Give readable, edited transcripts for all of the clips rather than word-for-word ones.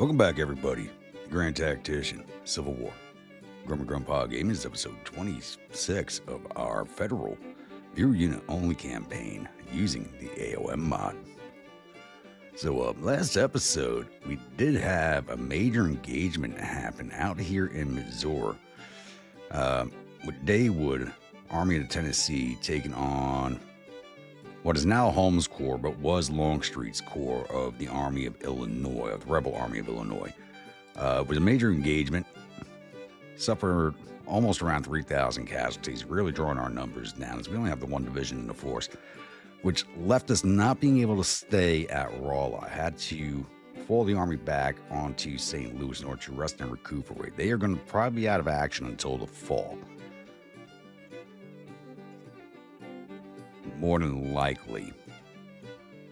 Welcome back, everybody. The Grand Tactician, Civil War. Grummer Grandpa Gaming is episode 26 of our federal viewer unit only campaign using the a.o.m mod. So, last episode, we did have a major engagement happen out here in Missouri with Daywood, Army of Tennessee, taking on what is now Holmes Corps, but was Longstreet's Corps of the Army of Illinois, of the Rebel Army of Illinois. It was a major engagement, suffered almost around 3,000 casualties, really drawing our numbers down, as we only have the one division in the force, which left us not being able to stay at Rolla. I had to fall the army back onto St. Louis in order to rest and recuperate. They are going to probably be out of action until the fall. More than likely.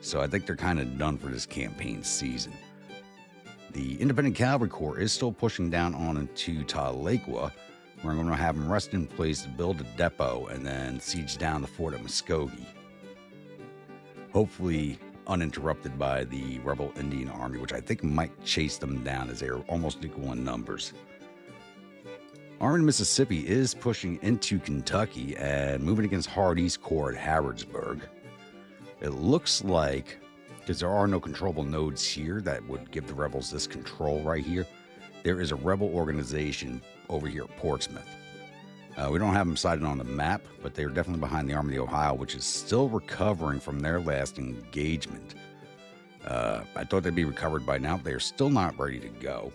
So I think they're kind of done for this campaign season. The Independent Cavalry Corps is still pushing down on into Tahlequah. We're going to have them rest in place to build a depot and then siege down the fort at Muskogee. Hopefully uninterrupted by the Rebel Indian Army, which I think might chase them down as they are almost equal in numbers. Army of Mississippi is pushing into Kentucky and moving against Hardee's Corps at Harrodsburg. It looks like, because there are no controllable nodes here that would give the rebels this control right here, there is a rebel organization over here at Portsmouth. We don't have them cited on the map, but they're definitely behind the Army of the Ohio, which is still recovering from their last engagement. I thought they'd be recovered by now, but they're still not ready to go.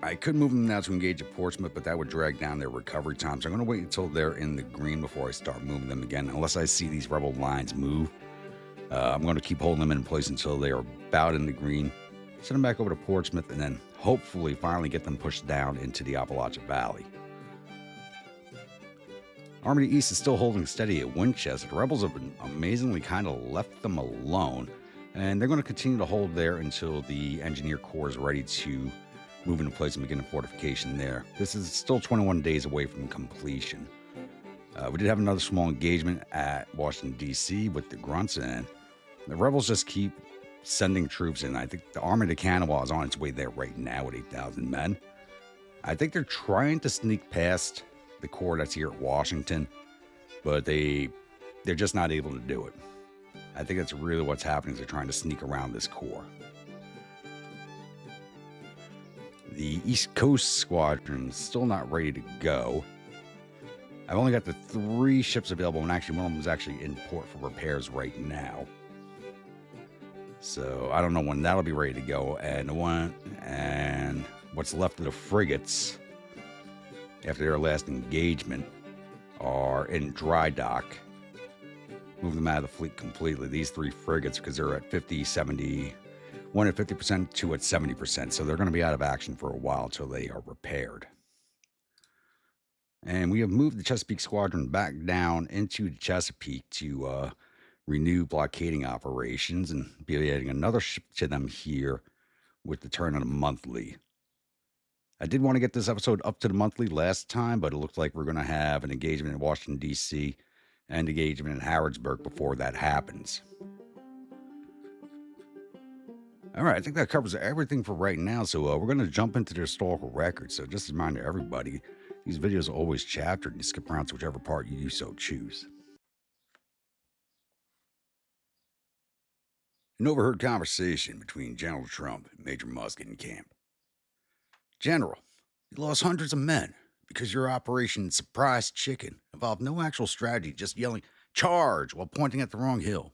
I could move them now to engage at Portsmouth, but that would drag down their recovery time. So I'm going to wait until they're in the green before I start moving them again, unless I see these rebel lines move. I'm going to keep holding them in place until they are about in the green. Send them back over to Portsmouth, and then hopefully finally get them pushed down into the Appalachia Valley. Army of the East is still holding steady at Winchester. The rebels have been amazingly kind of left them alone, and they're going to continue to hold there until the Engineer Corps is ready to move into place and begin a fortification there. This is still 21 days away from completion. We did have another small engagement at Washington, D.C. with the Grunts, and the rebels just keep sending troops in. I think the Army of the Kanawha is on its way there right now with 8,000 men. I think they're trying to sneak past the corps that's here at Washington, but they're just not able to do it. I think that's really what's happening, is they're trying to sneak around this corps. The East Coast Squadron is still not ready to go. I've only got the 3 ships available, and actually one of them is actually in port for repairs right now. So I don't know when that'll be ready to go. And what's left of the frigates after their last engagement are in dry dock. Move them out of the fleet completely. These 3 frigates, because they're at 50, 70... one at 50%, 2 at 70%, so they're going to be out of action for a while until they are repaired. And we have moved the Chesapeake Squadron back down into the Chesapeake to renew blockading operations and be adding another ship to them here with the turn of the monthly. I did want to get this episode up to the monthly last time, but it looks like we're going to have an engagement in Washington, D.C. and engagement in Harrodsburg before that happens. All right, I think that covers everything for right now, so we're going to jump into the historical records. So just a reminder to everybody, these videos are always chaptered, and you skip around to whichever part you so choose. An overheard conversation between General Trump and Major Musk in camp. General, you lost hundreds of men because your Operation Surprise Chicken involved no actual strategy, just yelling, "Charge!" while pointing at the wrong hill.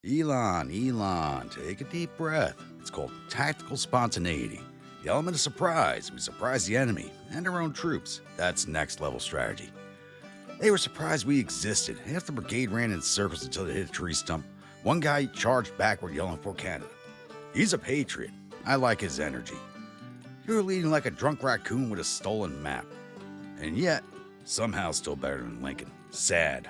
Elon, take a deep breath. It's called tactical spontaneity. The element of surprise. We surprise the enemy and our own troops. That's next level strategy. They were surprised we existed. Half the brigade ran in circles until they hit a tree stump. One guy charged backward yelling for Canada. He's a patriot. I like his energy. You're leading like a drunk raccoon with a stolen map. And yet, somehow still better than Lincoln. Sad.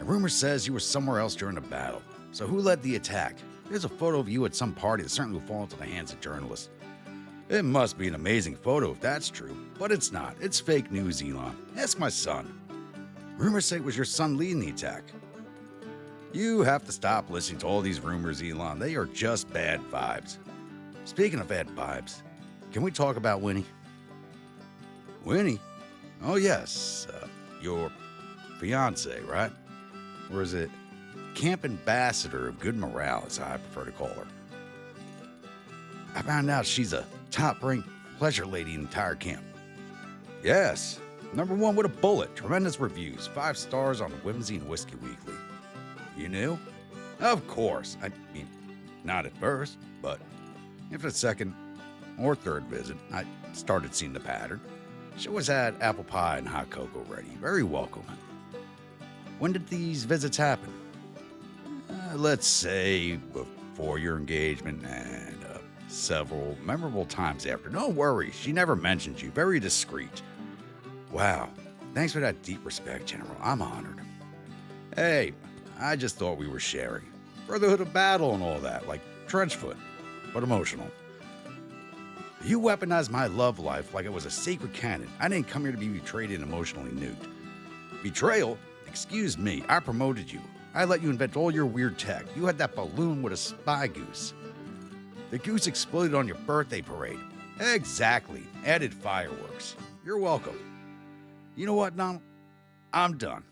A rumor says you were somewhere else during the battle. So who led the attack? There's a photo of you at some party that certainly will fall into the hands of journalists. It must be an amazing photo if that's true, but it's not. It's fake news, Elon. Ask my son. Rumors say it was your son leading the attack. You have to stop listening to all these rumors, Elon. They are just bad vibes. Speaking of bad vibes, can we talk about Winnie? Winnie? Oh, yes. Your fiance, right? Or is it camp ambassador of good morale, as I prefer to call her? I found out she's a top-ranked pleasure lady in the entire camp. Yes, #1 with a bullet. Tremendous reviews. 5 stars on Whimsy and Whiskey Weekly. You knew? Of course. I mean, not at first, but after the second or third visit, I started seeing the pattern. She always had apple pie and hot cocoa ready. Very welcoming. When did these visits happen? Let's say before your engagement and several memorable times after. No worries, she never mentioned you. Very discreet. Wow, thanks for that deep respect, General. I'm honored. Hey, I just thought we were sharing. Brotherhood of battle and all that, like trenchfoot, but emotional. You weaponized my love life like it was a sacred cannon. I didn't come here to be betrayed and emotionally nuked. Betrayal? Excuse me, I promoted you. I let you invent all your weird tech. You had that balloon with a spy goose. The goose exploded on your birthday parade. Exactly. Added fireworks. You're welcome. You know what, Donald? I'm done.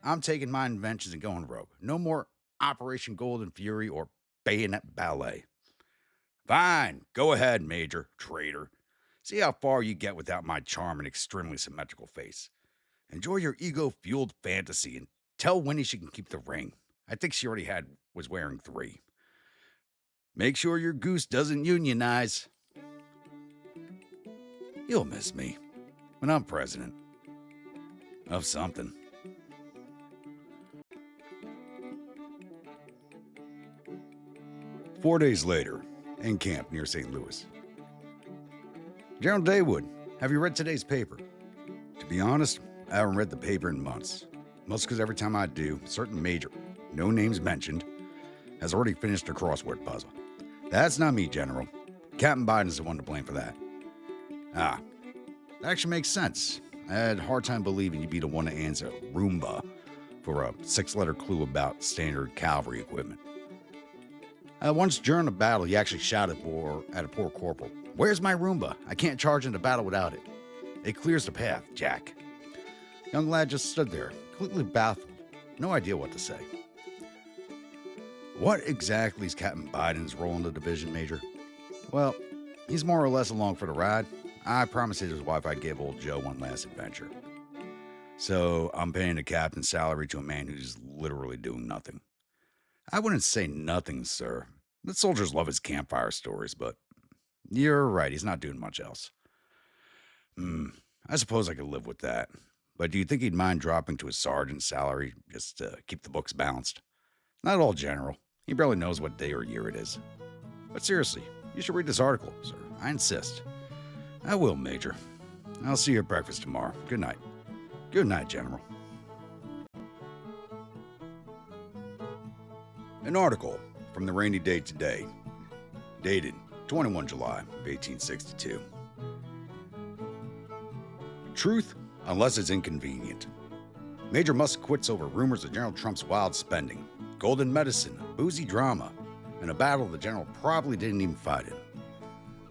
I'm taking my inventions and going rogue. No more Operation Golden Fury or Bayonet Ballet. Fine. Go ahead, Major. Traitor. See how far you get without my charm and extremely symmetrical face. Enjoy your ego-fueled fantasy and tell Winnie she can keep the ring. I think she already was wearing 3. Make sure your goose doesn't unionize. You'll miss me when I'm president of something. Four days later, in camp near St. Louis. General Daywood, have you read today's paper? To be honest, I haven't read the paper in months. Mostly because every time I do, a certain major, no names mentioned, has already finished a crossword puzzle. That's not me, General. Captain Biden's the one to blame for that. That actually makes sense. I had a hard time believing you'd be the one to answer Roomba for a 6-letter clue about standard cavalry equipment. Once during a battle, he actually shouted at a poor corporal, "Where's my Roomba? I can't charge into battle without it. It clears the path, Jack." Young lad just stood there, completely baffled, no idea what to say. What exactly is Captain Biden's role in the division, Major? Well, he's more or less along for the ride. I promised his wife I'd give old Joe one last adventure. So I'm paying the captain's salary to a man who's literally doing nothing. I wouldn't say nothing, sir. The soldiers love his campfire stories, but you're right, he's not doing much else. I suppose I could live with that. But do you think he'd mind dropping to a sergeant's salary just to keep the books balanced? Not at all, General. He barely knows what day or year it is. But seriously, you should read this article, sir. I insist. I will, Major. I'll see you at breakfast tomorrow. Good night. Good night, General. An article from the RainyDay Today, dated 21 July of 1862. Truth, unless it's inconvenient. Major Musk quits over rumors of General Trump's wild spending, golden medicine, boozy drama, and a battle the general probably didn't even fight in.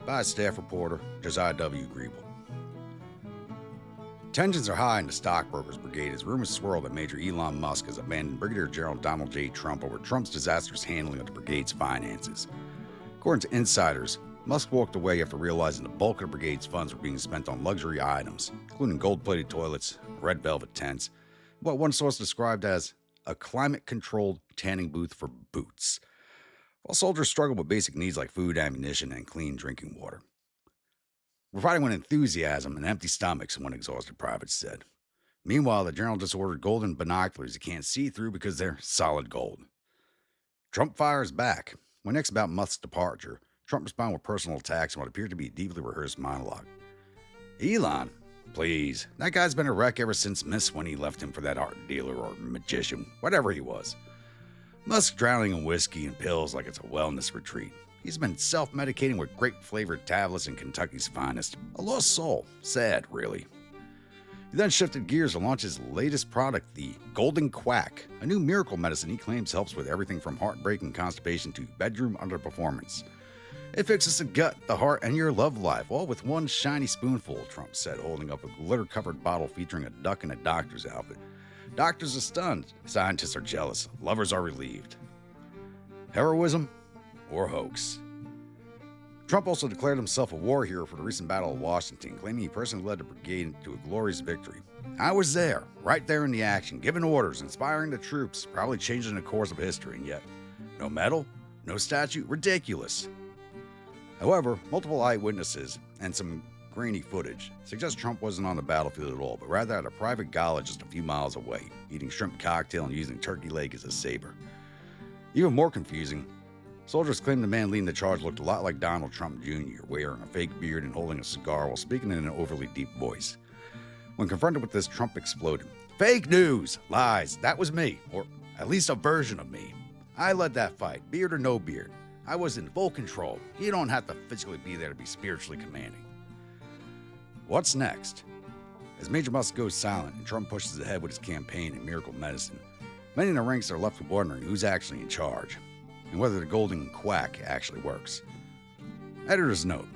By staff reporter Josiah W. Griebel. Tensions are high in the stockbrokers brigade as rumors swirl that Major Elon Musk has abandoned Brigadier General Donald J. Trump over Trump's disastrous handling of the brigade's finances. According to insiders, Musk walked away after realizing the bulk of the brigade's funds were being spent on luxury items, including gold-plated toilets, red velvet tents, what one source described as a climate-controlled tanning booth for boots, while soldiers struggled with basic needs like food, ammunition, and clean drinking water. "We're fighting with enthusiasm and empty stomachs," one exhausted private said. Meanwhile, the general just ordered golden binoculars he can't see through because they're solid gold. Trump fires back. When asked about Musk's departure, Trump responded with personal attacks and what appeared to be a deeply rehearsed monologue. Elon, please, that guy's been a wreck ever since Miss when he left him for that art dealer or magician, whatever he was. Musk drowning in whiskey and pills like it's a wellness retreat. He's been self-medicating with grape-flavored tablets and Kentucky's finest. A lost soul. Sad, really. He then shifted gears to launch his latest product, the Golden Quack, a new miracle medicine he claims helps with everything from heartbreak and constipation to bedroom underperformance. It fixes the gut, the heart, and your love life, all with one shiny spoonful, Trump said, holding up a glitter-covered bottle featuring a duck in a doctor's outfit. Doctors are stunned, scientists are jealous, lovers are relieved. Heroism or hoax? Trump also declared himself a war hero for the recent Battle of Washington, claiming he personally led the brigade to a glorious victory. I was there, right there in the action, giving orders, inspiring the troops, probably changing the course of history, and yet, no medal, no statue, ridiculous. However, multiple eyewitnesses and some grainy footage suggest Trump wasn't on the battlefield at all, but rather at a private gala just a few miles away, eating shrimp cocktail and using turkey leg as a saber. Even more confusing, soldiers claim the man leading the charge looked a lot like Donald Trump Jr., wearing a fake beard and holding a cigar while speaking in an overly deep voice. When confronted with this, Trump exploded. Fake news! Lies! That was me, or at least a version of me. I led that fight, beard or no beard. I was in full control. You don't have to physically be there to be spiritually commanding. What's next? As Major Musk goes silent and Trump pushes ahead with his campaign in miracle medicine, many in the ranks are left wondering who's actually in charge and whether the Golden Quack actually works. Editor's note: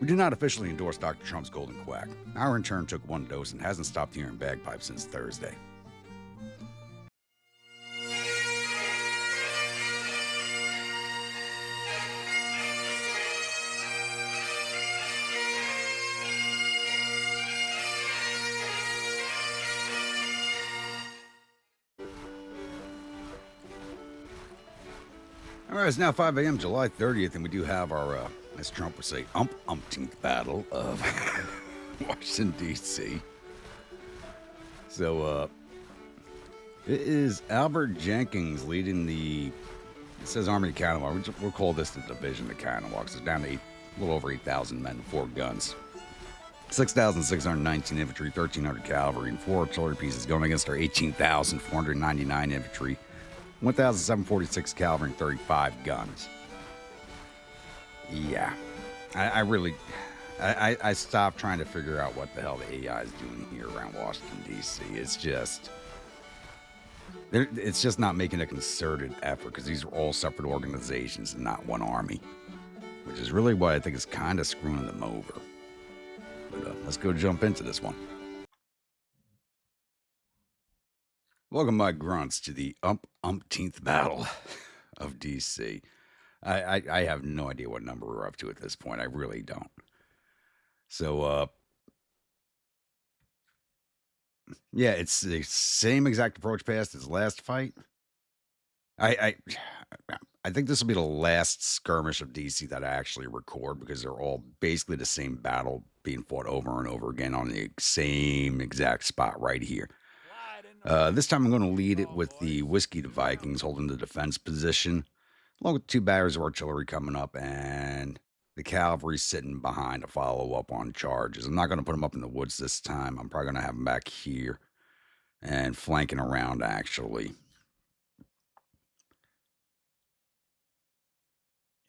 we do not officially endorse Dr. Trump's Golden Quack. Our intern took one dose and hasn't stopped hearing bagpipes since Thursday. All right, it's now 5 a.m. July 30th, and we do have our, as Trump would say, Ump-Umpteenth Battle of Washington, D.C. So, it is Albert Jenkins leading the, it says Army of Kanawha. We'll call this the Division of Kanawha, because it's down to a little over 8,000 men, 4 guns, 6,619 infantry, 1,300 cavalry, and 4 artillery pieces going against our 18,499 infantry, 1,746 cavalry, and 35 guns. Yeah, I stopped trying to figure out what the hell the AI is doing here around Washington, D.C. It's just not making a concerted effort, because these are all separate organizations and not one army, which is really what I think is kind of screwing them over. But let's go jump into this one. Welcome, my grunts, to the Ump-Umpteenth Battle of D.C. I have no idea what number we're up to at this point. I really don't. So, yeah, it's the same exact approach past his last fight. I think this will be the last skirmish of DC that I actually record, because they're all basically the same battle being fought over and over again on the same exact spot right here. This time I'm going to lead it with the Whiskey the Vikings holding the defense position, along with 2 batteries of artillery coming up and the cavalry sitting behind to follow up on charges. I'm not going to put them up in the woods this time. I'm probably going to have them back here and flanking around, actually.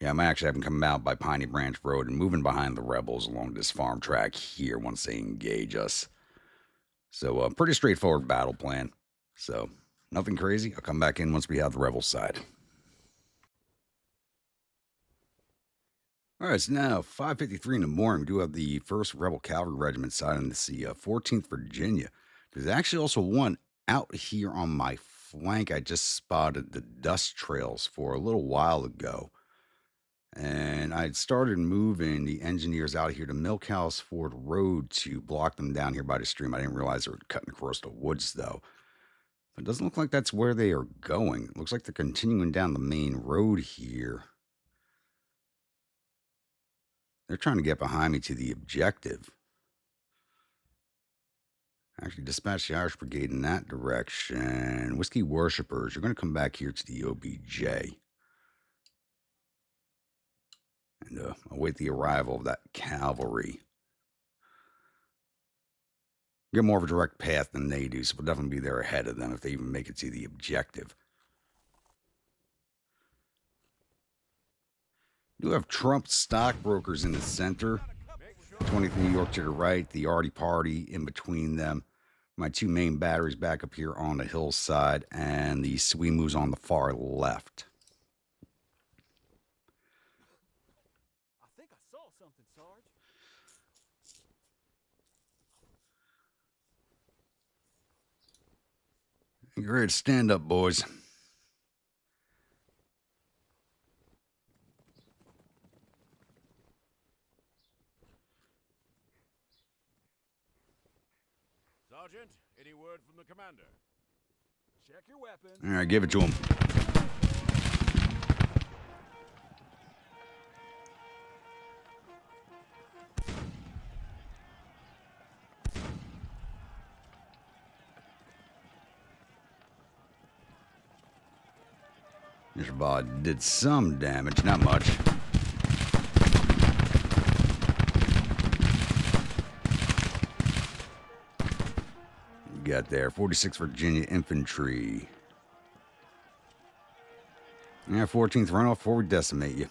Yeah, I might actually have them come out by Piney Branch Road and moving behind the rebels along this farm track here once they engage us. So, pretty straightforward battle plan. So, nothing crazy. I'll come back in once we have the rebel side. All right, it's now 5:53 in the morning. We do have the 1st Rebel Cavalry Regiment side on the 14th Virginia. There's actually also one out here on my flank. I just spotted the dust trails for a little while ago. And I'd started moving the engineers out here to Milkhouse Ford Road to block them down here by the stream. I didn't realize they were cutting across the woods, though. It doesn't look like that's where they are going. It looks like they're continuing down the main road here. They're trying to get behind me to the objective. Actually, dispatch the Irish Brigade in that direction. Whiskey Worshippers, you're going to come back here to the OBJ. And await the arrival of that cavalry. Get more of a direct path than they do, so we'll definitely be there ahead of them if they even make it to the objective. You have Trump stockbrokers in the center. 20th New York to the right, the Artie Party in between them. My two main batteries back up here on the hillside, and the Sweemoos on the far left. I think I saw something, Sarge. Get ready to stand up, boys. Sergeant, any word from the commander? Check your weapons. All right, give it to him. This bot did some damage, not much. You got there, 46th Virginia Infantry. Yeah, 14th runoff before we decimate you.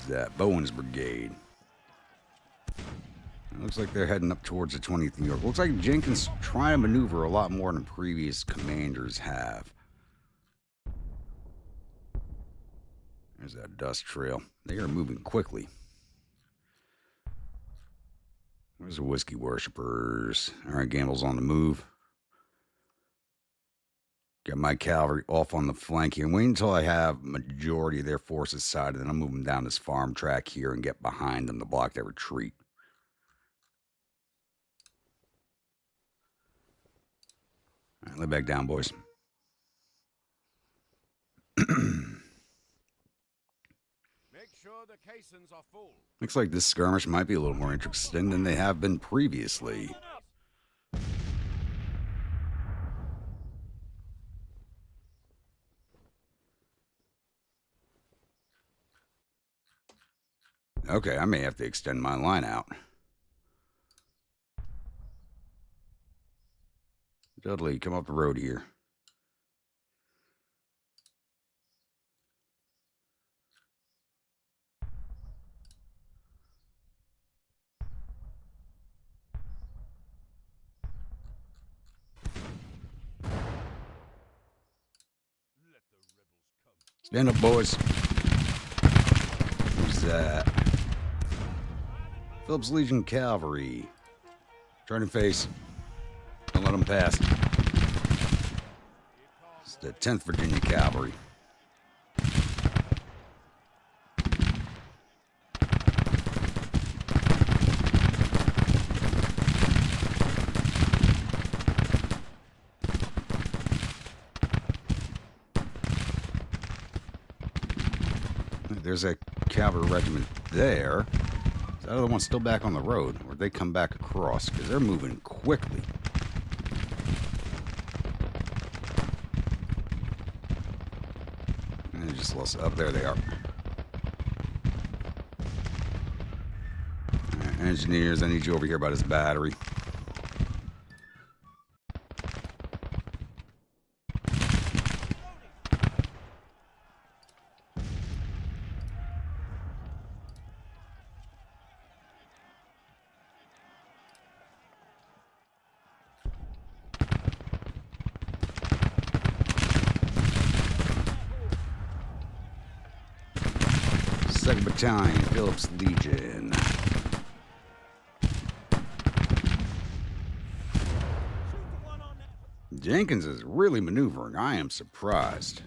Is that Bowen's Brigade? It looks like they're heading up towards the 20th New York. Looks like Jenkins trying to maneuver a lot more than previous commanders have. There's that dust trail. They are moving quickly. Where's the whiskey worshippers? All right, Gamble's on the move. Got my cavalry off on the flank here. Wait until I have majority of their forces sided, then I'll move them down this farm track here and get behind them to block their retreat. All right, lay back down, boys. Make sure the caissons are full. Looks like this skirmish might be a little more interesting than they have been previously. Okay, I may have to extend my line out. Dudley, come up the road here. Let the rebels come. Stand up, boys. Who's that? Phillips Legion Cavalry. Turn and face. Don't let them pass. It's the 10th Virginia Cavalry. There's a cavalry regiment there. Is that other one still back on the road? Or did they come back across? Because they're moving quickly. And they just lost. Up there they are. Right, engineers, I need you over here by this battery. Second Battalion, Phillips Legion. Jenkins is really maneuvering. I am surprised.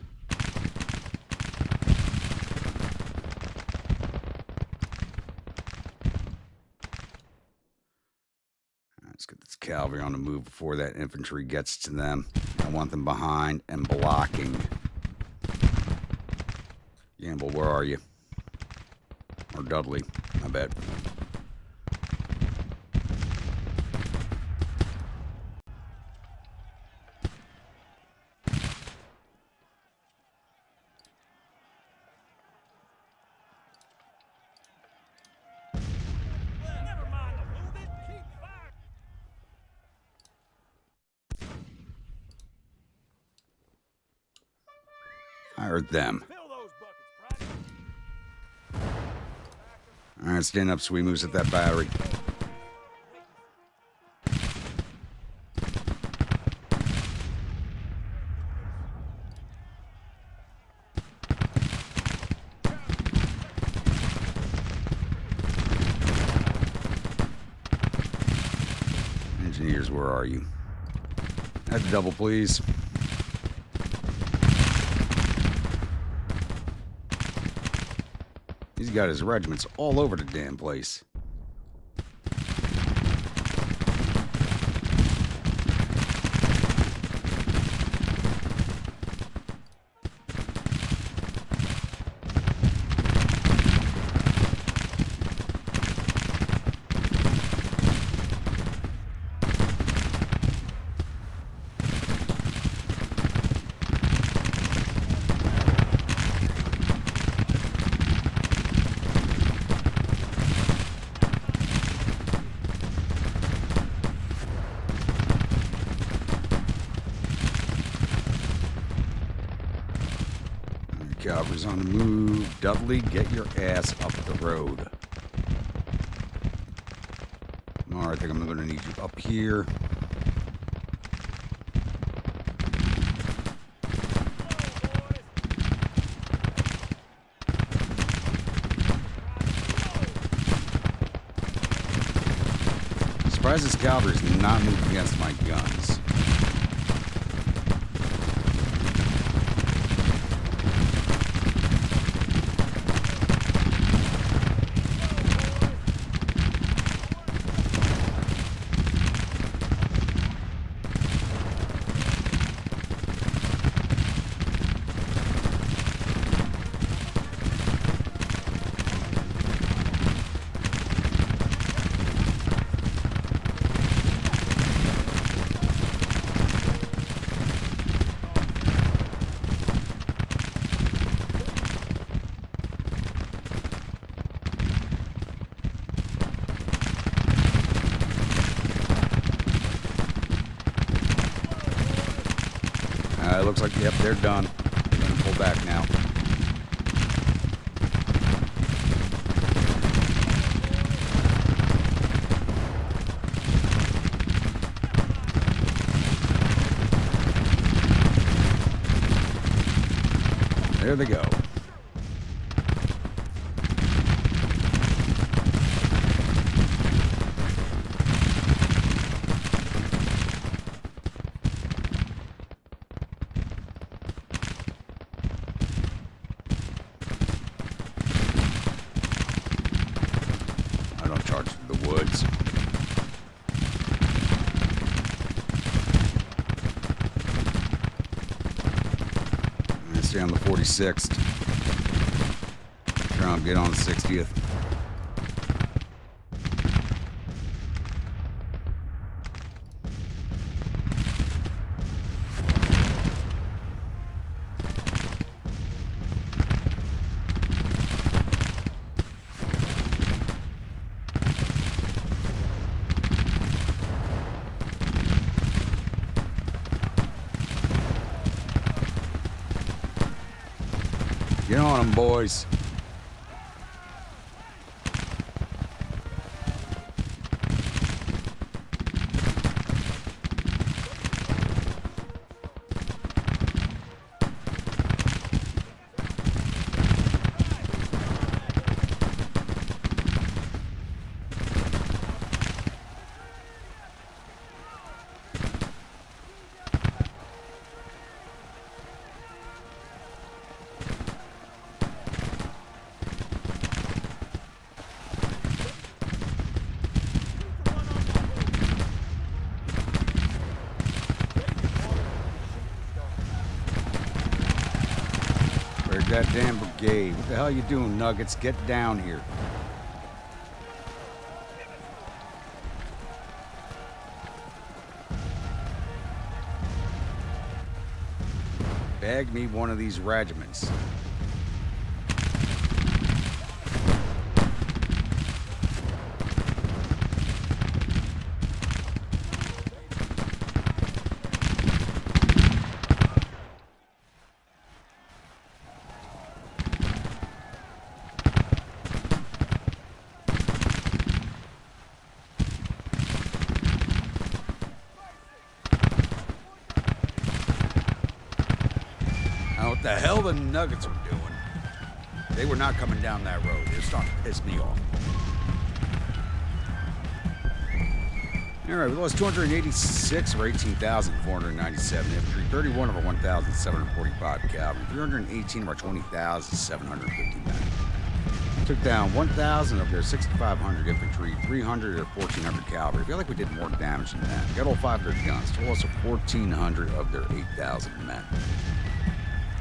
Let's get this cavalry on the move before that infantry gets to them. I want them behind and blocking. Gamble, where are you? Or Dudley, I bet. Never mind the wounded. Keep firing. Fire them. Fill those buckets, Private. All right, Alright, stand up, sweet moves at that battery. Engineers, where are you? At the double, please. He's got his regiments all over the damn place. Cavalry's on the move. Dudley, get your ass up the road. Alright, I think I'm going to need you up here. Surprised this cavalry's not moving against my guns. It looks like, yep, they're done. I'm going to pull back now. There they go. Stay on the 46th. Try and get on the 60th. Get on them, boys. That damn brigade. What the hell are you doing, Nuggets? Get down here. Bag me one of these regiments. hell the Nuggets are doing, they were not coming down that road. They're starting to piss me off. All right, we lost 286 or 18,497 infantry, 31 of our 1,745 cavalry, 318 of our 20,750 men. Took down 1,000 of their 6,500 infantry, 300 of 1,400 cavalry. I feel like we did more damage than that. Got all 5 of their guns. Took also 1,400 of their 8,000 men.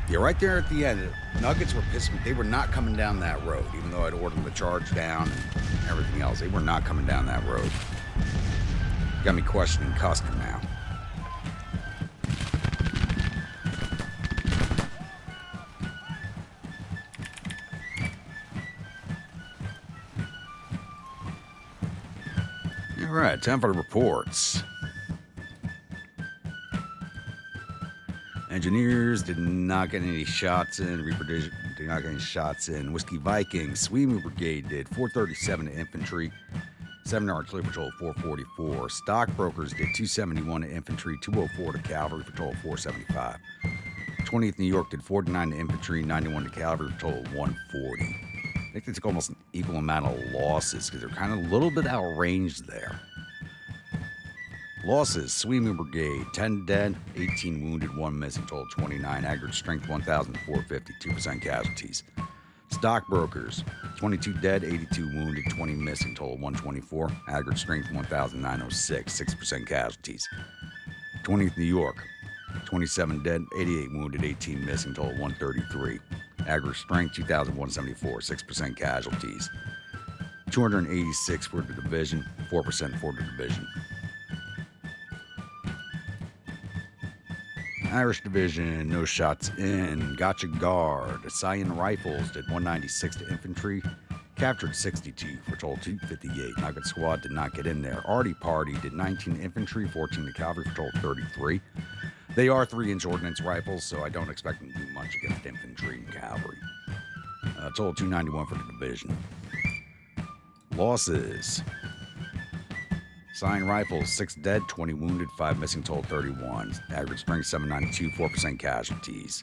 Yeah, right there at the end, Nuggets were pissed me. They were not coming down that road, even though I'd ordered them to charge down and everything else. They were not coming down that road. Got me questioning Custer now. All right, time for the reports. Engineers did not get any shots in. Reaper did not get any shots in. Whiskey Vikings, Sweeney Brigade did 437 to infantry. 7 artillery patrol 444. Stockbrokers did 271 to infantry, 204 to cavalry, patrol 475. 20th New York did 49 to infantry, 91 to cavalry, patrol 140. I think they took almost an equal amount of losses because they're kind of a little bit outranged there. Losses, Sweeney Brigade, 10 dead, 18 wounded, 1 missing, total 29. Aggregate strength 1,450, 2% casualties. Stockbrokers, 22 dead, 82 wounded, 20 missing, total 124. Aggregate strength 1,906, 6% casualties. 20th New York, 27 dead, 88 wounded, 18 missing, total 133. Aggregate strength 2,174, 6% casualties. 286 for the division, 4% for the division. Irish Division, no shots in. Gotcha Guard. Scion Rifles did 196 to infantry. Captured 62 for total 258. Nugget Squad did not get in there. Artie Party did 19 infantry, 14 to cavalry for total 33. They are 3-inch ordnance rifles, so I don't expect them to do much against infantry and cavalry. Total 291 for the division. Losses. Scion Rifles, 6 dead, 20 wounded, 5 missing, total 31. Average strength 792, 4% casualties.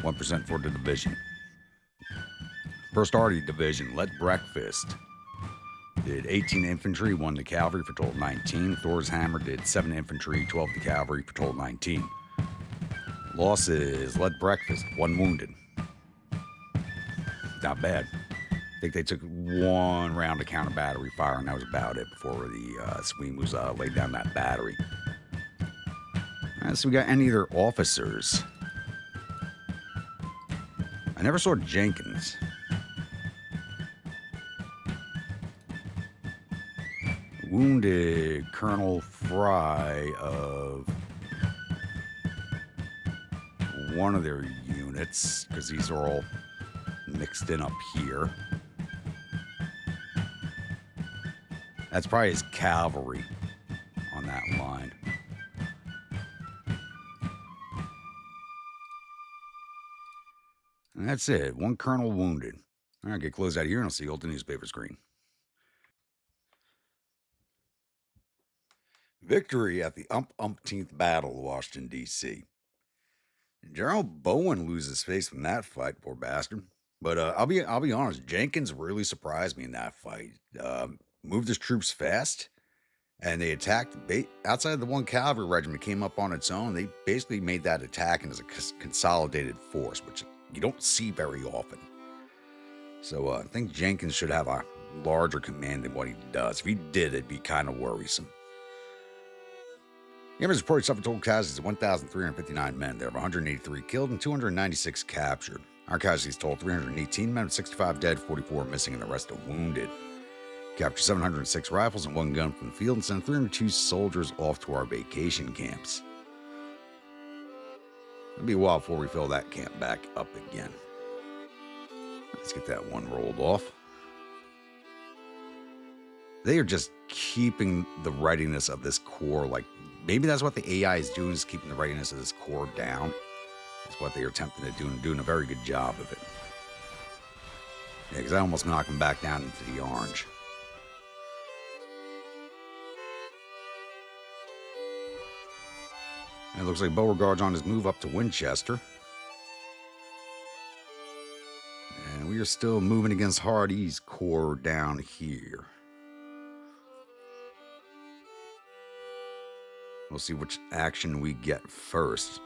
1% for the division. First Arty Division, led Breakfast. Did 18 infantry, 1 to cavalry for total 19. Thor's Hammer did 7 infantry, 12 to cavalry for total 19. Losses, led Breakfast, 1 wounded. Not bad. I think they took 1 round of counter battery fire, and that was about it before the Sween was laid down that battery. All right, so we got any of their officers. I never saw Jenkins. Wounded Colonel Fry of one of their units, because these are all mixed in up here. That's probably his cavalry on that line. And that's it. 1 colonel wounded. All right, get closed out of here and I'll see you at the newspaper screen. Victory at the Ump-Umpteenth Battle of Washington, D.C. General Bowen loses face from that fight, poor bastard. But I'll be honest, Jenkins really surprised me in that fight. Moved his troops fast, and they attacked outside of the 1 cavalry regiment came up on its own. They basically made that attack as a consolidated force, which you don't see very often. So I think Jenkins should have a larger command than what he does. If he did, it'd be kind of worrisome. The Emperor's reported suffered total casualties of 1,359 men. There were 183 killed and 296 captured. Our casualties totaled 318 men, 65 dead, 44 missing, and the rest are wounded. Captured 706 rifles and 1 gun from the field and sent 302 soldiers off to our vacation camps. It'll be a while before we fill that camp back up again. Let's get that one rolled off. They are just keeping the readiness of this corps, like maybe that's what the AI is doing, is keeping the readiness of this corps down. That's what they are attempting to do, and doing a very good job of it. Yeah, because I almost knocked them back down into the orange. And it looks like Beauregard's on his move up to Winchester. are still moving against Hardy's corps down here. We'll see which action we get first.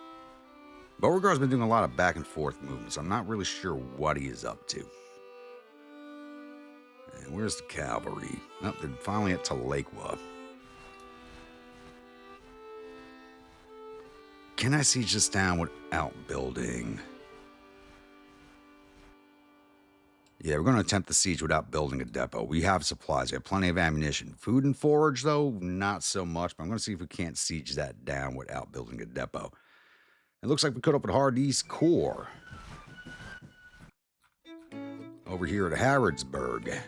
Beauregard's been doing a lot of back and forth movements. I'm not really sure what he is up to. And where's the cavalry? Oh, they're finally at Talequa. Can I siege this down without building? Yeah, we're going to attempt the siege without building a depot. We have supplies. We have plenty of ammunition. Food and forage, though, not so much. But I'm going to see if we can't siege that down without building a depot. It looks like we could open Hardy's Corps. Over here at Harrodsburg.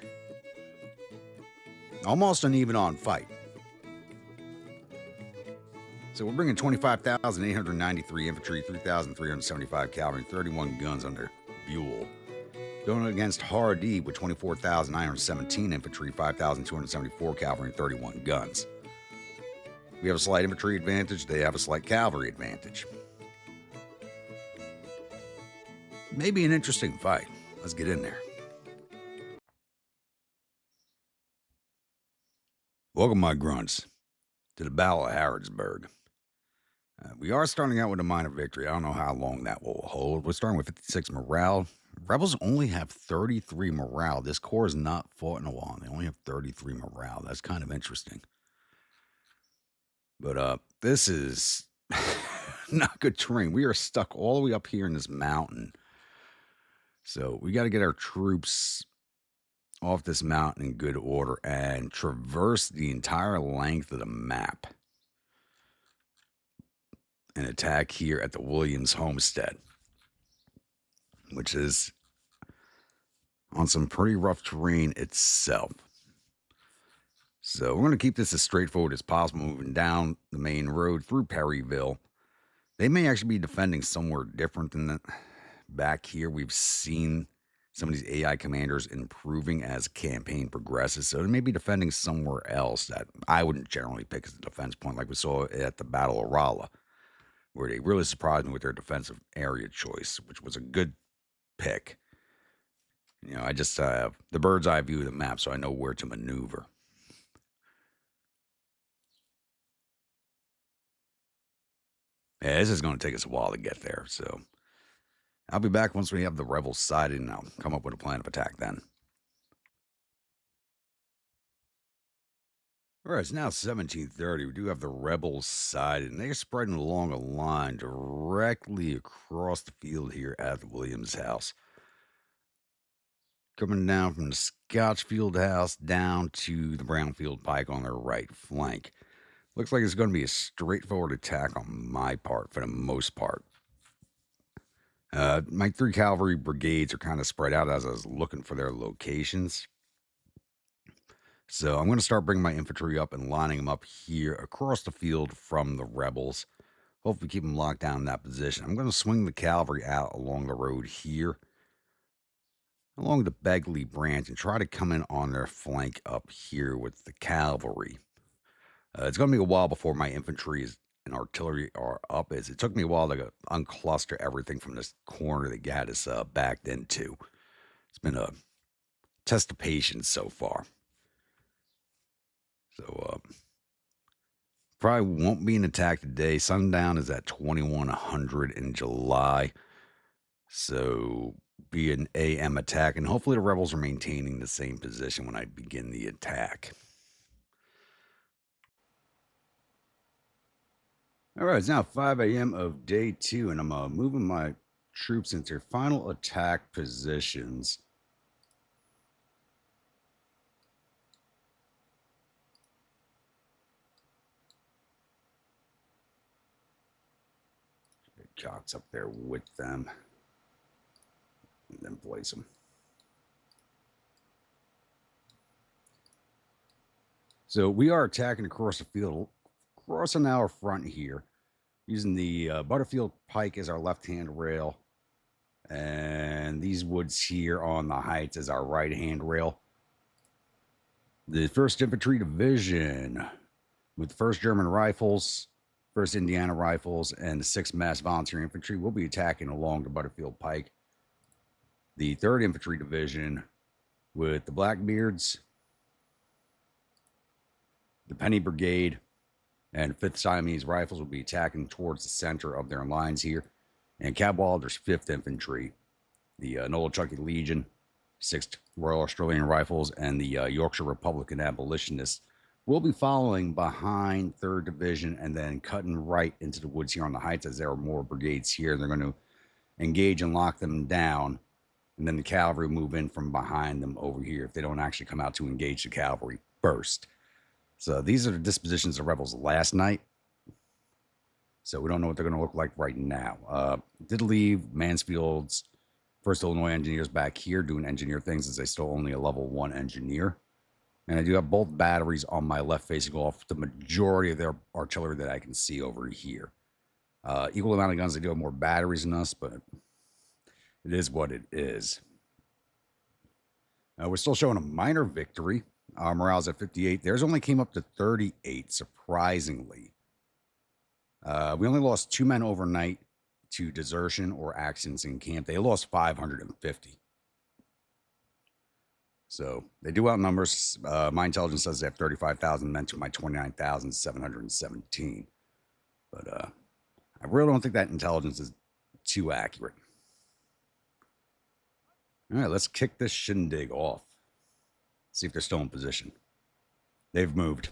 Almost an even-on fight. So we're bringing 25,893 infantry, 3,375 cavalry, and 31 guns under Buell. Going against Hardy with 24,917 infantry, 5,274 cavalry, and 31 guns. We have a slight infantry advantage. They have a slight cavalry advantage. Maybe an interesting fight. Let's get in there. Welcome, my grunts, to the Battle of Harrodsburg. We are starting out with a minor victory. I don't know how long that will hold. We're starting with 56 morale. Rebels only have 33 morale. This corps has not fought in a while. They only have 33 morale. That's kind of interesting. But this is not good terrain. We are stuck all the way up here in this mountain. So we got to get our troops off this mountain in good order and traverse the entire length of the map and attack here at the Williams homestead, which is on some pretty rough terrain itself. So we're going to keep this as straightforward as possible, moving down the main road through Perryville. They may actually be defending somewhere different than that. Back here, we've seen some of these AI commanders improving as campaign progresses, so they may be defending somewhere else that I wouldn't generally pick as a defense point, like we saw at the Battle of Rolla, where they really surprised me with their defensive area choice, which was a good pick. You know, I just have the bird's eye view of the map, so I know where to maneuver. Yeah, this is going to take us a while to get there, so I'll be back once we have the rebels sighted, and I'll come up with a plan of attack then. All right, it's now 17:30. We do have the rebels sighted, and they're spreading along a line directly across the field here at the Williams house. Coming down from the Scotchfield house down to the Brownfield Pike on their right flank. Looks like it's going to be a straightforward attack on my part for the most part. My 3 cavalry brigades are kind of spread out as I was looking for their locations. So I'm going to start bringing my infantry up and lining them up here across the field from the rebels. Hopefully keep them locked down in that position. I'm going to swing the cavalry out along the road here, along the Begley branch, and try to come in on their flank up here with the cavalry. It's going to be a while before my infantry and artillery are up, as it took me a while to uncluster everything from this corner that got us backed into. It's been a test of patience so far. So, probably won't be an attack today. Sundown is at 2100 in July. So, be an a.m. attack. And hopefully the rebels are maintaining the same position when I begin the attack. All right, it's now 5 a.m. of day 2. And I'm moving my troops into their final attack positions. Cocks up there with them, and then place them. So we are attacking across the field, crossing our front here, using the Butterfield Pike as our left-hand rail, and these woods here on the heights as our right-hand rail. The 1st Infantry Division with the 1st German Rifles, 1st Indiana Rifles, and the 6th Mass Volunteer Infantry will be attacking along the Butterfield Pike. The 3rd Infantry Division with the Blackbeards, the Penny Brigade, and 5th Siamese Rifles will be attacking towards the center of their lines here. And Cadwalader's 5th Infantry, the Nolichucky Legion, 6th Royal Australian Rifles, and the Yorkshire Republican Abolitionists will be following behind 3rd Division and then cutting right into the woods here on the heights as there are more brigades here. They're going to engage and lock them down, and then the cavalry move in from behind them over here if they don't actually come out to engage the cavalry first. So these are the dispositions of rebels last night. So we don't know what they're going to look like right now. Did leave Mansfield's 1st Illinois Engineers back here doing engineer things as they still only a level 1 engineer. And I do have both batteries on my left facing off the majority of their artillery that I can see over here. Equal amount of guns. They do have more batteries than us, but it is what it is. We're still showing a minor victory. Morale's at 58. Theirs only came up to 38, surprisingly. We only lost 2 men overnight to desertion or accidents in camp. They lost 550. So they do outnumber us. My intelligence says they have 35,000 men to my 29,717. But I really don't think that intelligence is too accurate. All right, let's kick this shindig off. See if they're still in position. They've moved.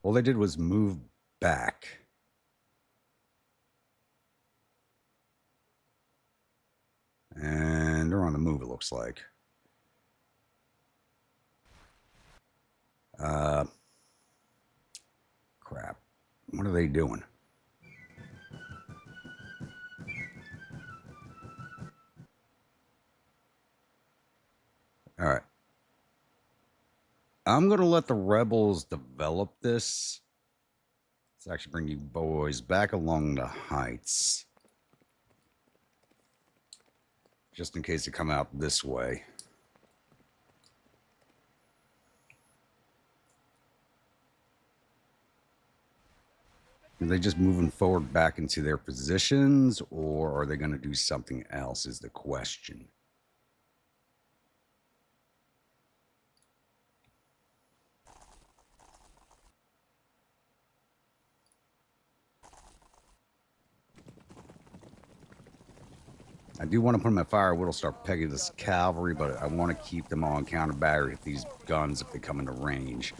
All they did was move back. And they're on the move, it looks like. Crap. What are they doing? All right. I'm going to let the rebels develop this. Let's actually bring you boys back along the heights. Just in case they come out this way. Are they just moving forward back into their positions, or are they going to do something else is the question. I do want to put them at fire. We'll start pegging this cavalry, but I want to keep them on counter battery with these guns if they come into range.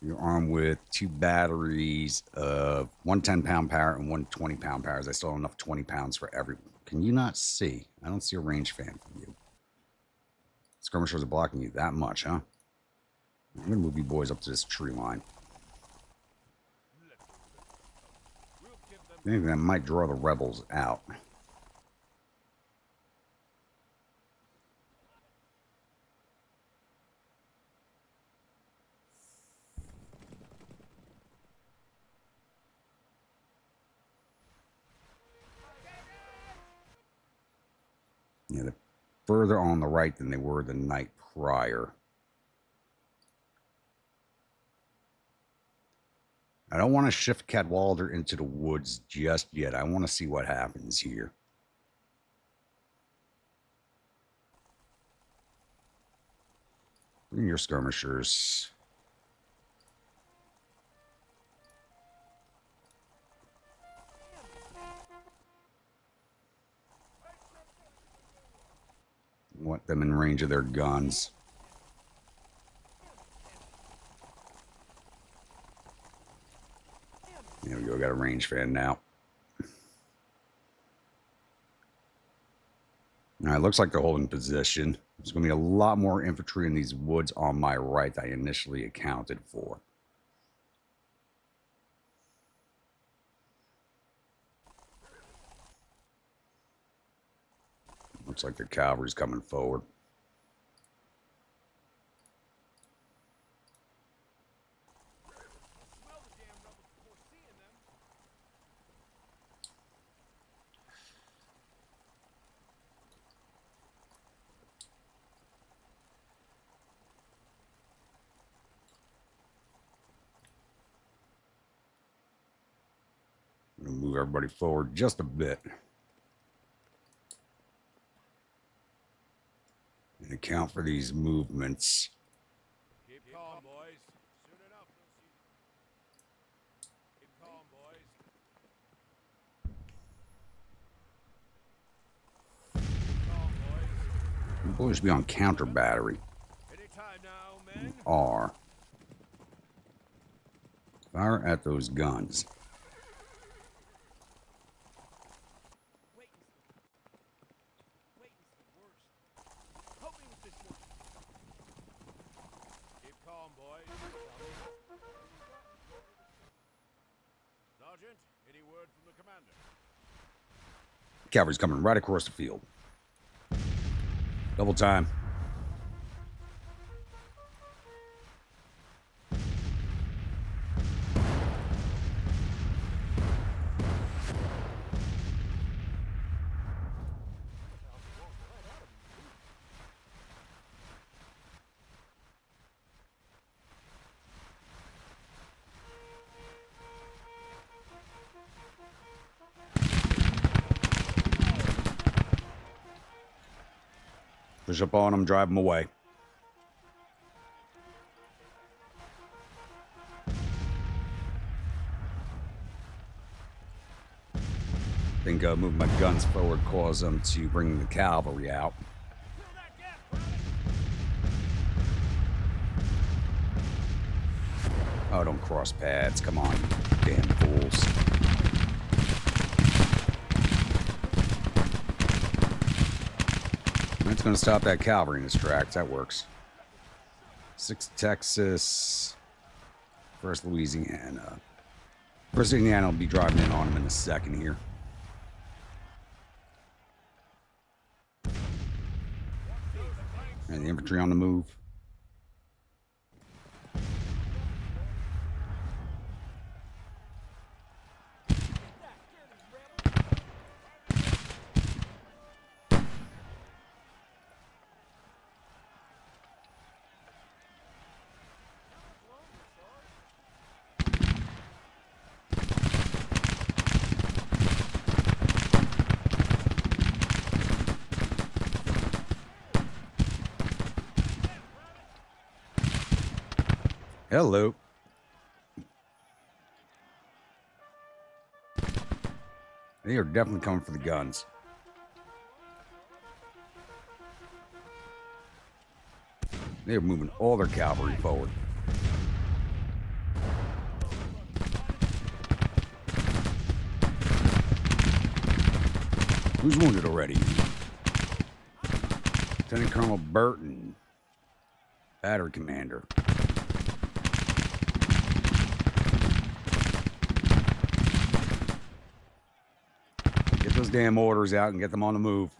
You're armed with 2 batteries of 1 10-pound power and 1 20-pound power. I still have enough 20 pounds for everyone. Can you not see? I don't see a range fan from you. Skirmishers are blocking you that much, huh? I'm going to move you boys up to this tree line. I think that might draw the rebels out. Yeah, they're further on the right than they were the night prior. I don't want to shift Cadwalader into the woods just yet. I want to see what happens here. Bring your skirmishers. Want them in range of their guns. There we go, got a range fan now. All right, looks like they're holding position. There's going to be a lot more infantry in these woods on my right than I initially accounted for. Looks like their cavalry's coming forward. I'm gonna move everybody forward just a bit. and account for these movements. Keep calm, boys. Soon enough, we'll see. Keep calm, boys. Keep calm, boys. The boys be on counter battery. Anytime now, men. R. Fire at those guns. Keep calm, boys. Sergeant, any word from the commander? Cavalry's coming right across the field. Double time. Push up on them, drive them away. I think moving my guns forward caused them to bring the cavalry out. Oh, don't cross paths. Come on, you damn fools. That's going to stop that cavalry in its tracks. That works. 6 Texas. 1st Louisiana. 1st Indiana will be driving in on them in a second here. And the infantry on the move. Hello. They are definitely coming for the guns. They are moving all their cavalry forward. Who's wounded already? Lieutenant Colonel Burton, battery commander. Get those damn orders out and get them on the move.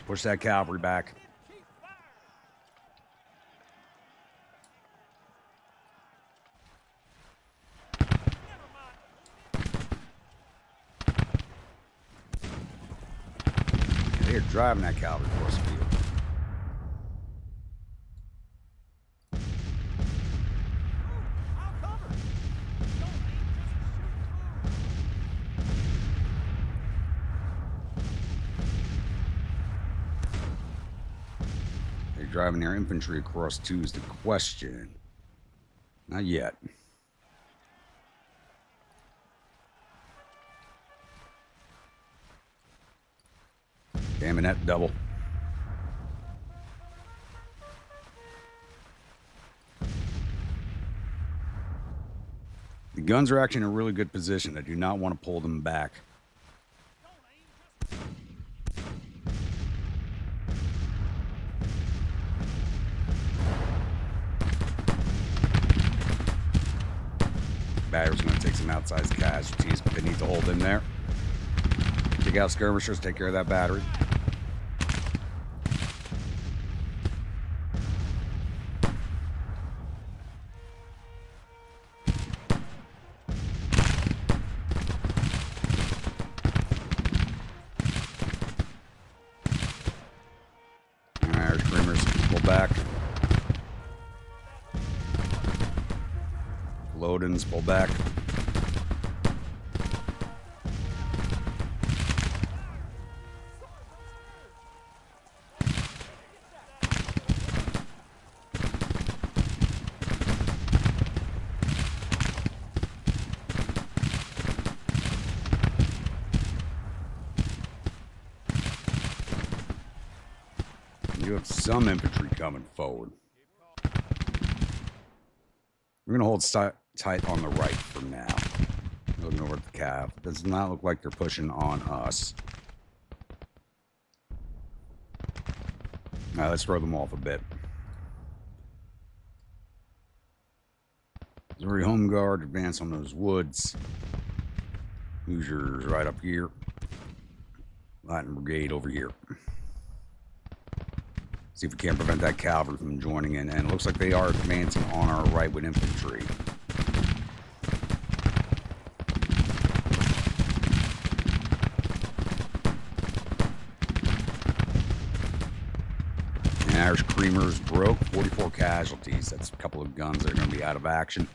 Push that cavalry back. They're driving that cavalry across the field. They're driving their infantry across too is the question. Not yet. Damn it, that double. The guns are actually in a really good position. I do not want to pull them back. Battery's going to take some outsized casualties, but they need to hold them there. Take out skirmishers, take care of that battery. Alright, screamers, pull back. Loadins, pull back. You have some infantry coming forward. We're going to hold tight on the right for now. Looking over at the cav. Does not look like they're pushing on us. All right, let's throw them off a bit. Missouri Home Guard, advance on those woods. Hoosiers right up here. Latin Brigade over here. See if we can't prevent that cavalry from joining in. And it looks like they are advancing on our right with infantry. And Irish Creamers broke. 44 casualties. That's a couple of guns that are going to be out of action.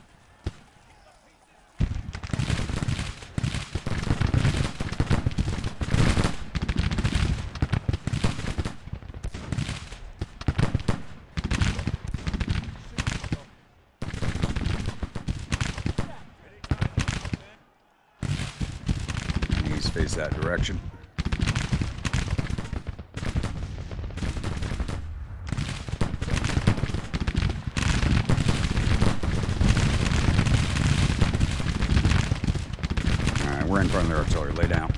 Face that direction. All right, we're in front of their artillery. Lay down.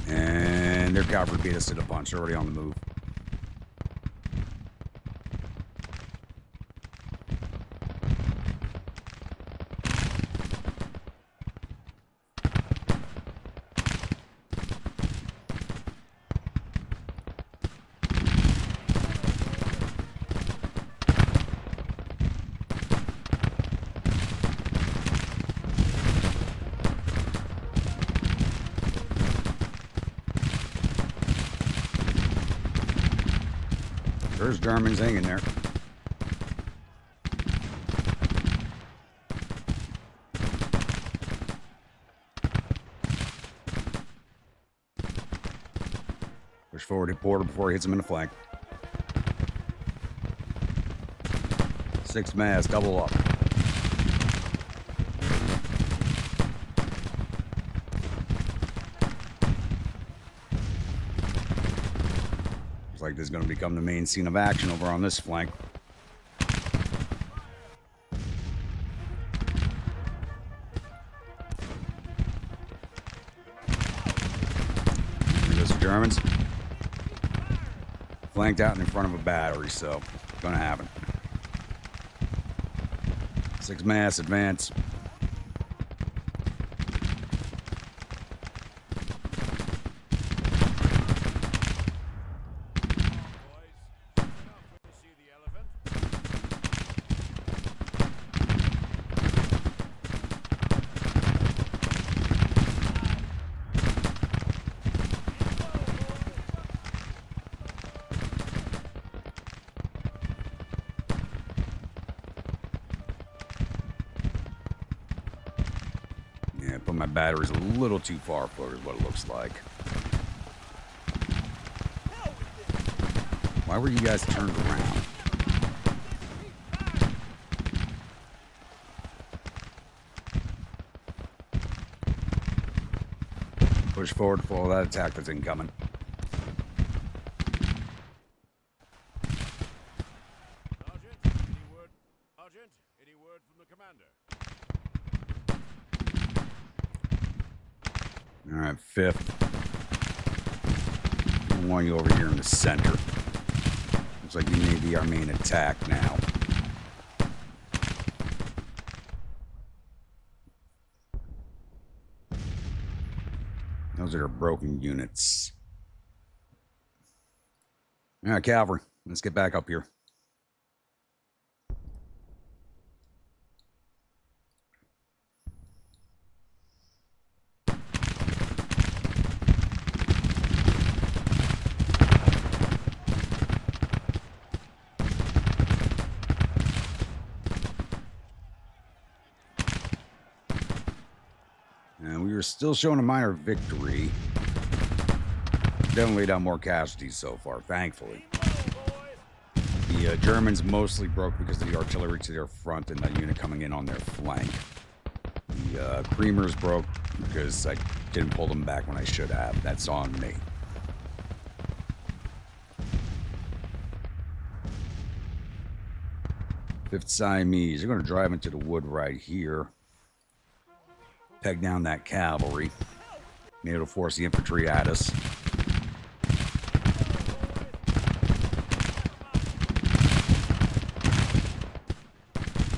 And their cavalry beat us to the punch. They're already on the move. There's Germans hanging there. Push forward to Porter before he hits him in the flank. 6 mass, double up. Like this is going to become the main scene of action over on this flank. There's the Germans. Flanked out in front of a battery, so it's going to happen. 6 mass, advance. Yeah, put my batteries a little too far forward is what it looks like. Why were you guys turned around? Push forward for all that attack that's incoming. Sergeant, any word from the commander? All right, 5th. I want you over here in the center. Looks like you may be our main attack now. Those are broken units. All right, cavalry, let's get back up here. And we were still showing a minor victory. definitely laid out more casualties so far, thankfully. The Germans mostly broke because of the artillery to their front and the unit coming in on their flank. The Creamers broke because I didn't pull them back when I should have. That's on me. Fifth Siamese, they're going to drive into the wood right here. Peg down that cavalry. Be able to force the infantry at us.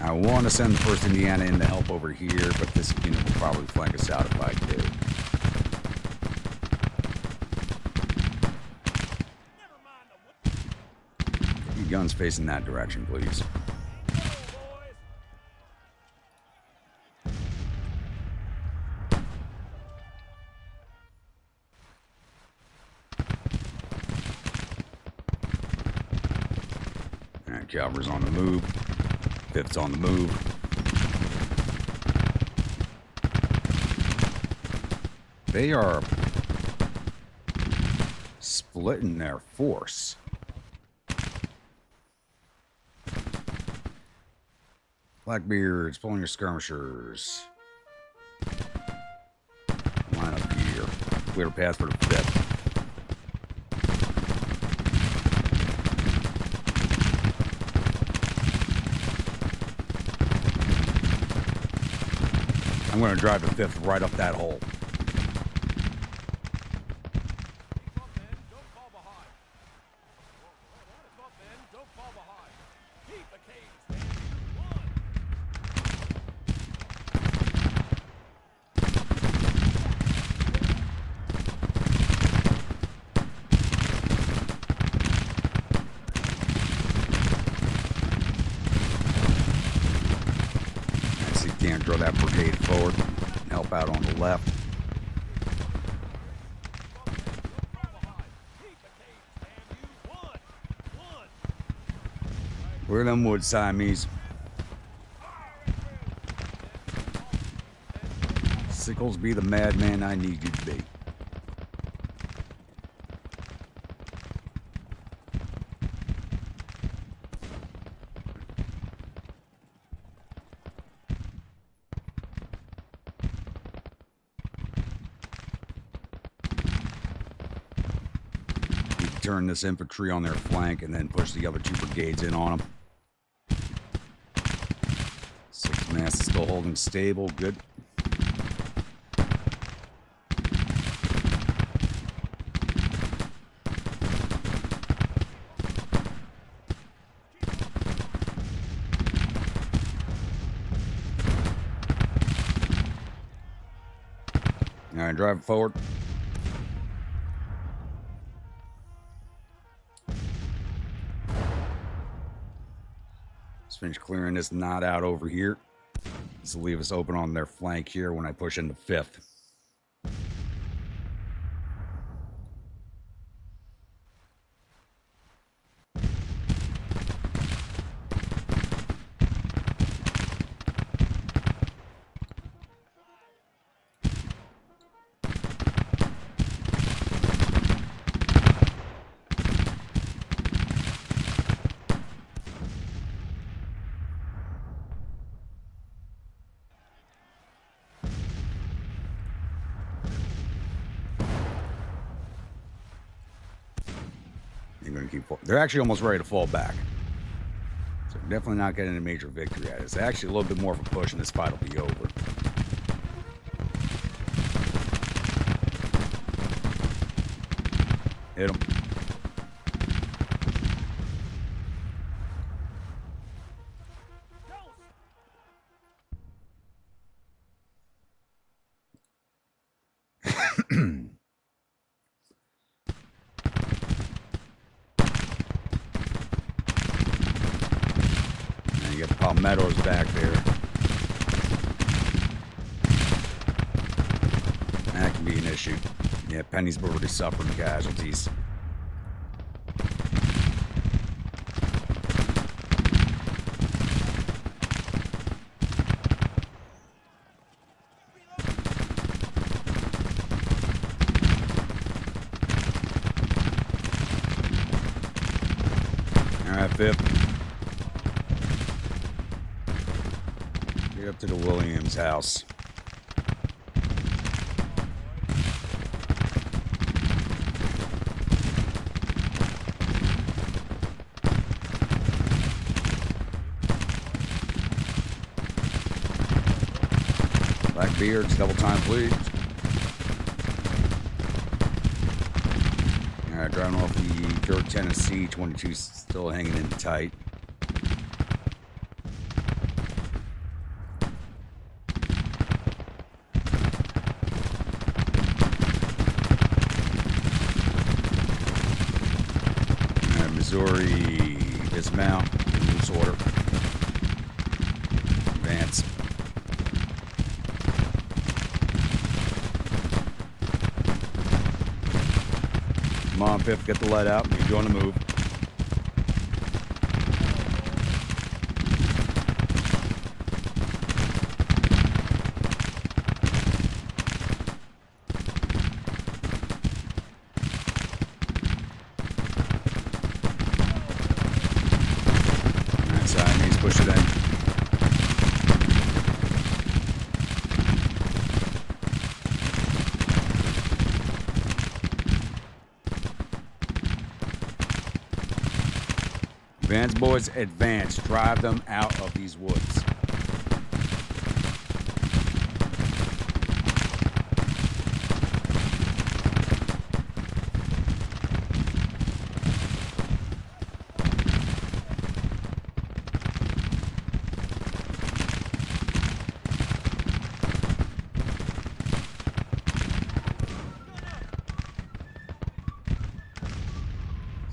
I want to send the 1st Indiana in to help over here, but this unit will probably flank us out if I do. Get your guns facing that direction, please. All right, cavalry's on the move. 5th's on the move. They are splitting their force. Blackbeards, pulling your skirmishers. Line up here. Clear a path for the 5th. I'm going to drive the 5th right up that hole. Draw that brigade forward and help out on the left. Where are them wood Siamese? Sickles, be the madman I need you to be. Turn this infantry on their flank and then push the other 2 brigades in on them. 6th Mass is still holding stable. Good. All right, drive it forward. Finish clearing this knot out over here. This will leave us open on their flank here when I push into 5th. They're actually almost ready to fall back. So definitely not getting a major victory at it. It's actually a little bit more of a push and this fight will be over. Hit him. You got Palmetto's back there. That can be an issue. Yeah, Penny's already suffering casualties. 5th. Get up to the Williams house. Blackbeards, double time, please. All right, driving off the 3rd Tennessee, 22 still hanging in tight. All right, Missouri, dismount, loose order. Advance. Come on, 5th, get the lead out. Need you on the move. That side needs to push it in. Advance, boys, advance. Drive them out of these woods.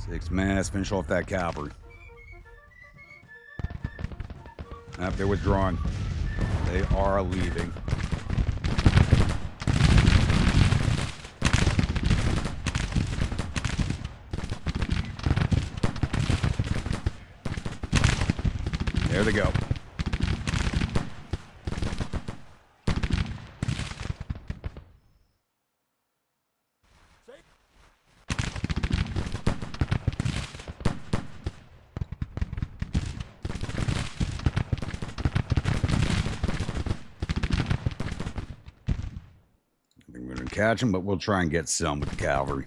Six mass, finish off that cavalry. Nope, they're withdrawing. They are leaving. There they go. Catch them, but we'll try and get some with the cavalry.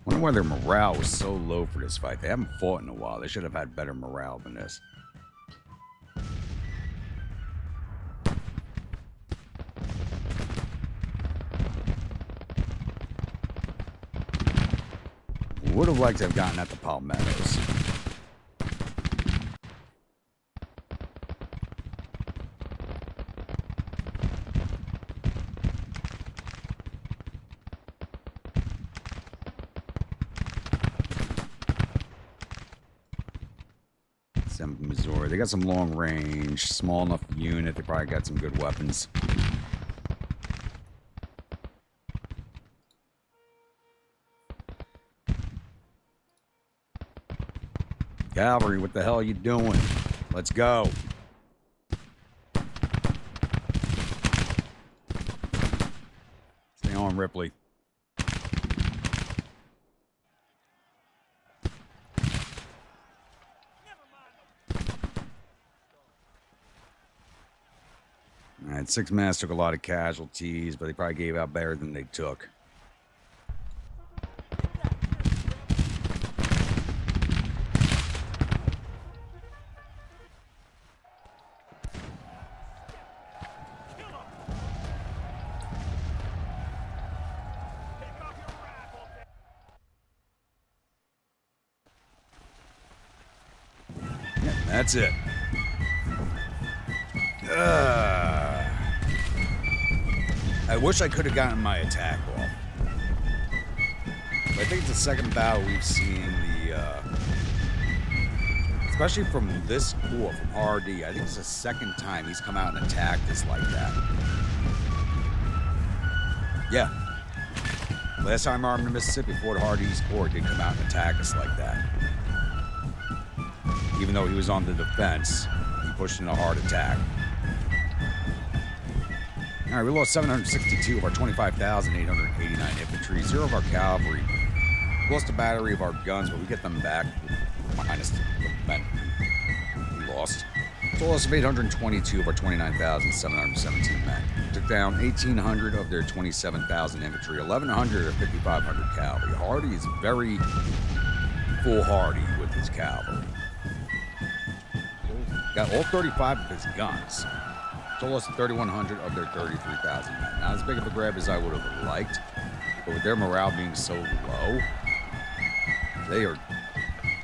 Wonder why their morale was so low for this fight. They haven't fought in a while. They should have had better morale than this. Would have liked to have gotten at the palmettos. Missouri. They got some long range, small enough unit. They probably got some good weapons. Cavalry, what the hell are you doing? Let's go. Stay on, Ripley. All right, 6 mass took a lot of casualties, but they probably gave out better than they took. Yeah, that's it. I wish I could have gotten my attack off. But I think it's the second battle we've seen especially from this corps, from RD. I think it's the second time he's come out and attacked us like that. Yeah. Last time armed in Mississippi, Fort Hardee's Corps did come out and attack us like that. Even though he was on the defense, he pushed in a hard attack. All right, we lost 762 of our 25,889 infantry, 0 of our cavalry. We lost a battery of our guns, but we get them back minus the men we lost. So loss of 822 of our 29,717 men. Took down 1,800 of their 27,000 infantry, 1,100 of 5,500 cavalry. Hardee is very foolhardy with his cavalry. Got all 35 of his guns. So lost 3,100 of their 33,000 men. Not as big of a grab as I would have liked, but with their morale being so low,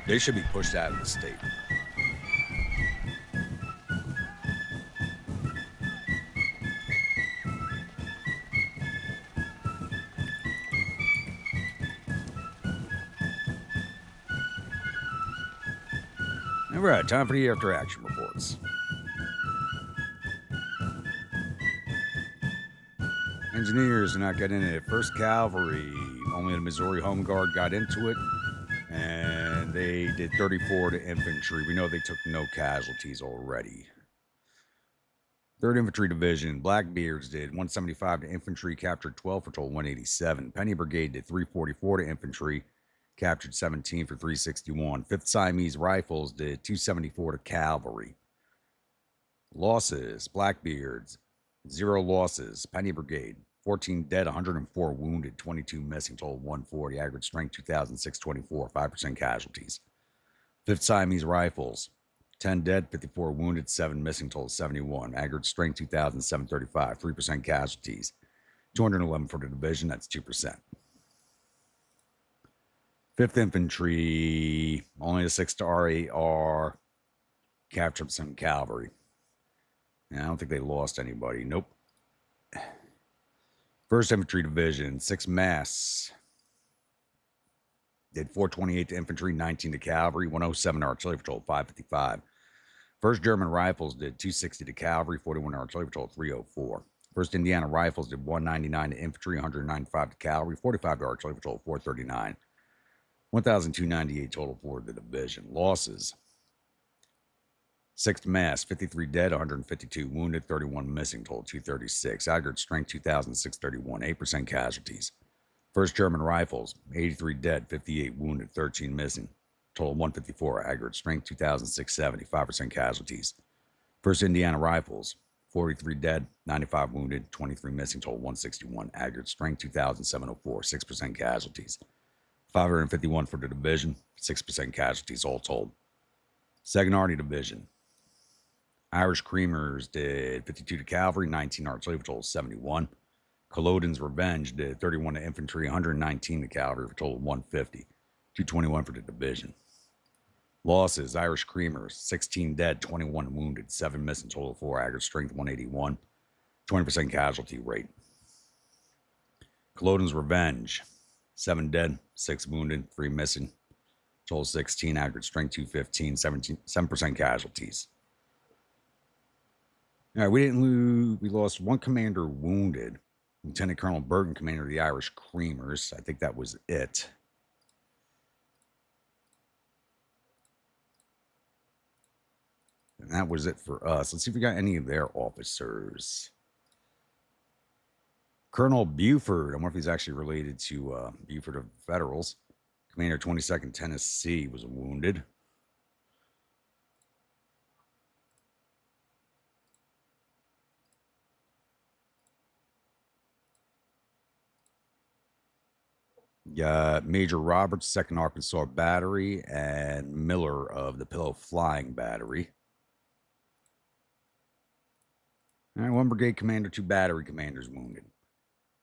they should be pushed out of the state. All right, time for the after action reports. Engineers are not getting it. 1st Cavalry, only the Missouri Home Guard got into it, and they did 34 to infantry. We know they took no casualties already. 3rd Infantry Division, Blackbeards did 175 to infantry, captured 12 for total 187. Penny Brigade did 344 to infantry, captured 17 for 361. 5th Siamese Rifles did 274 to cavalry. Losses, Blackbeards, 0 losses. Penny Brigade, 14 dead, 104 wounded, 22 missing, total 140. Aggregate strength 2,624, 5% casualties. 5th Siamese Rifles, 10 dead, 54 wounded, 7 missing, total 71. Aggregate strength 2,735, 3% casualties. 211 for the division, that's 2%. 5th Infantry, only a 6 to RAR, captured some cavalry. I don't think they lost anybody. Nope. 1st Infantry Division, 6 mass. Did 428 to infantry, 19 to cavalry, 107 to artillery patrol, 555. 1st German Rifles did 260 to cavalry, 41 to artillery patrol, 304. 1st Indiana Rifles did 199 to infantry, 195 to cavalry, 45 to artillery patrol, 439. 1,298 total for the division. Losses. 6th Mass, 53 dead, 152 wounded, 31 missing, total 236. Aggregate strength 2,631, 8% casualties. 1st German Rifles, 83 dead, 58 wounded, 13 missing, total 154. Aggregate strength 2,670, 5% casualties. 1st Indiana Rifles, 43 dead, 95 wounded, 23 missing, total 161. Aggregate strength 2,704, 6% casualties. 551 for the division, 6% casualties all told. 2nd Army Division. Irish Creamers did 52 to cavalry, 19 artillery patrol, 71. Culloden's Revenge did 31 to infantry, 119 to cavalry for a total of 150. 221 for the division. Losses, Irish Creamers, 16 dead, 21 wounded, 7 missing, total of 4. Aggregate strength 181. 20% casualty rate. Culloden's Revenge, 7 dead, 6 wounded, 3 missing, total 16. Aggregate strength 215, 7% casualties. All right, we didn't lose. We lost 1 commander wounded. Lieutenant Colonel Burton, commander of the Irish Creamers. I think that was it. And that was it for us. Let's see if we got any of their officers. Colonel Buford. I wonder if he's actually related to Buford of Federals. Commander 22nd Tennessee was wounded. Major Roberts, 2nd Arkansas Battery, and Miller of the Pillow Flying Battery. All right, 1 brigade commander, 2 battery commanders wounded.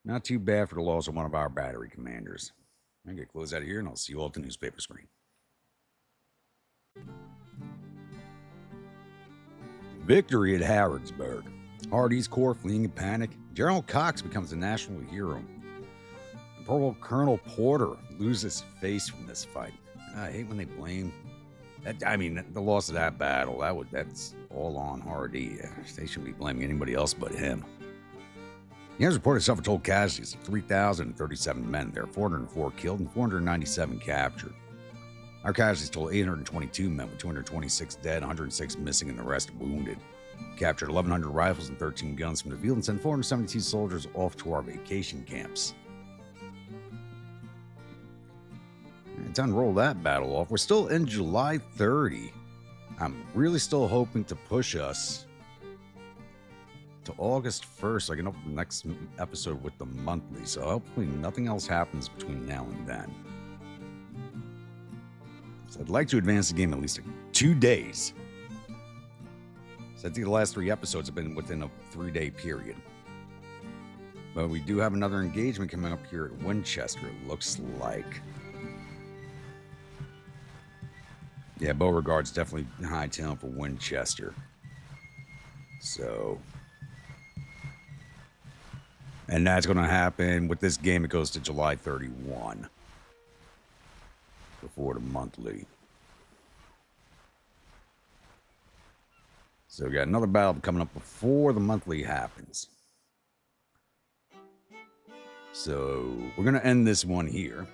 Not too bad for the loss of one of our battery commanders. I'm going to close out of here, and I'll see you all at the newspaper screen. Victory at Harrodsburg. Hardee's Corps fleeing in panic. General Cox becomes a national hero. Purple Colonel Porter loses face from this fight. I hate when they blame. The loss of that battle, that's all on Hardee. They shouldn't be blaming anybody else but him. He has reported suffered total casualties of 3,037 men. There are 404 killed and 497 captured. Our casualties total 822 men, with 226 dead, 106 missing, and the rest wounded. We captured 1,100 rifles and 13 guns from the field and sent 472 soldiers off to our vacation camps. Time to roll that battle off. We're still in July 30. I'm really still hoping to push us to August 1st so I can open the next episode with the monthly. So hopefully nothing else happens between now and then. So I'd like to advance the game at least 2 days. So I think the last 3 episodes have been within a 3-day period. But we do have another engagement coming up here at Winchester, it looks like. Yeah, Beauregard's definitely high-tailing for Winchester. So... and that's going to happen with this game. It goes to July 31 before the monthly. So we got another battle coming up before the monthly happens. So we're going to end this one here.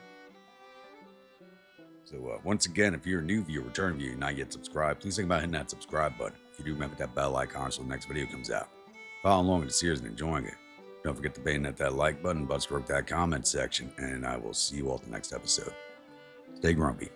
So once again, if you're a new viewer, return viewer, not yet subscribed, please think about hitting that subscribe button. If you do, remember that bell icon so the next video comes out. Follow along with the series and enjoying it. Don't forget to bang that like button, butt stroke that comment section, and I will see you all at the next episode. Stay grumpy.